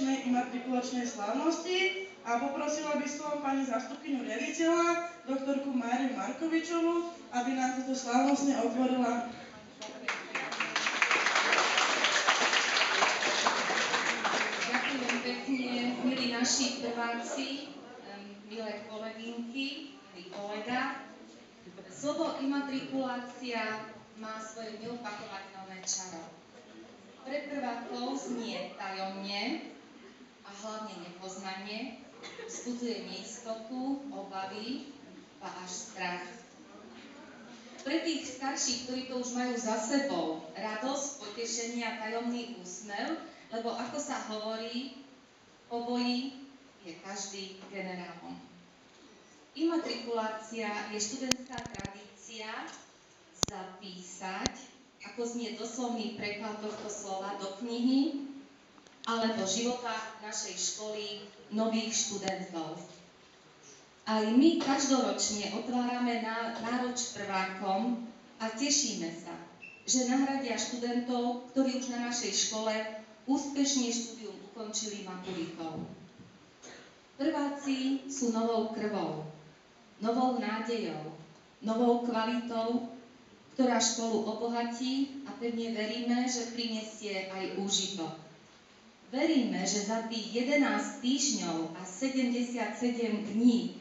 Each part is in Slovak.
dnešnej imatrikulačnej slávnosti a poprosila by som pani zástupkyňu riaditeľa, doktorku Máriu Markovičovú, aby nám toto slávnostne otvorila. Ďakujem pekne, milí naši prváci, milé kolegynky, milí kolega. Slovo imatrikulácia má svoje neopakovateľné čaro. Pre prvákov znie tajomne a hlavne nepoznanie, vzbudzuje neistotu, obavy a až strach. Pre tých starších, ktorí to už majú za sebou, radosť, potešenie a tajomný úsmev, lebo ako sa hovorí, po boji je každý generálom. Imatrikulácia je študentská tradícia zapísať, ako znie doslovný preklad tohto slova, do knihy alebo života našej školy nových študentov. Aj my každoročne otvárame náruč prvákom a tešíme sa, že nahradia študentov, ktorí už na našej škole úspešne štúdium ukončili maturitou. Prváci sú novou krvou, novou nádejou, novou kvalitou, ktorá školu obohatí a pevne veríme, že prinesie aj úžitok. Veríme, že za tých 11 týždňov a 77 dní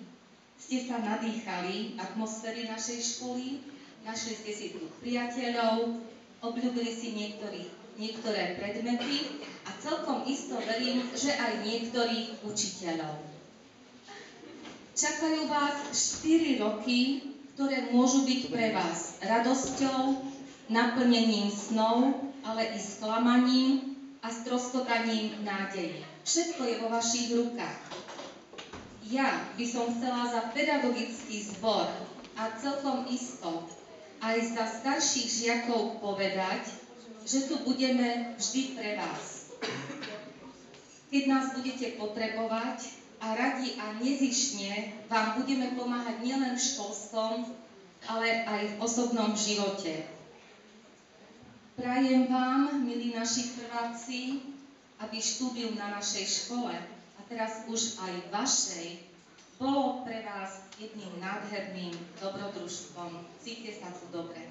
ste sa nadýchali atmosféry našej školy, našli ste si tu priateľov, obľúbili si niektoré predmety a celkom isto verím, že aj niektorých učiteľov. Čakajú vás 4 roky, ktoré môžu byť pre vás radosťou, naplnením snov, ale i sklamaním a stroskotaním nádejí. Všetko je vo vašich rukách. Ja by som chcela za pedagogický zbor a celkom isto aj za starších žiakov povedať, že tu budeme vždy pre vás. Keď nás budete potrebovať, a radi a nezištne vám budeme pomáhať nielen v školskom, ale aj v osobnom živote. Prajem vám, milí naši prváci, aby štúdium na našej škole, a teraz už aj vašej, bolo pre vás jedným nádherným dobrodružstvom. Cíťte sa tu dobre.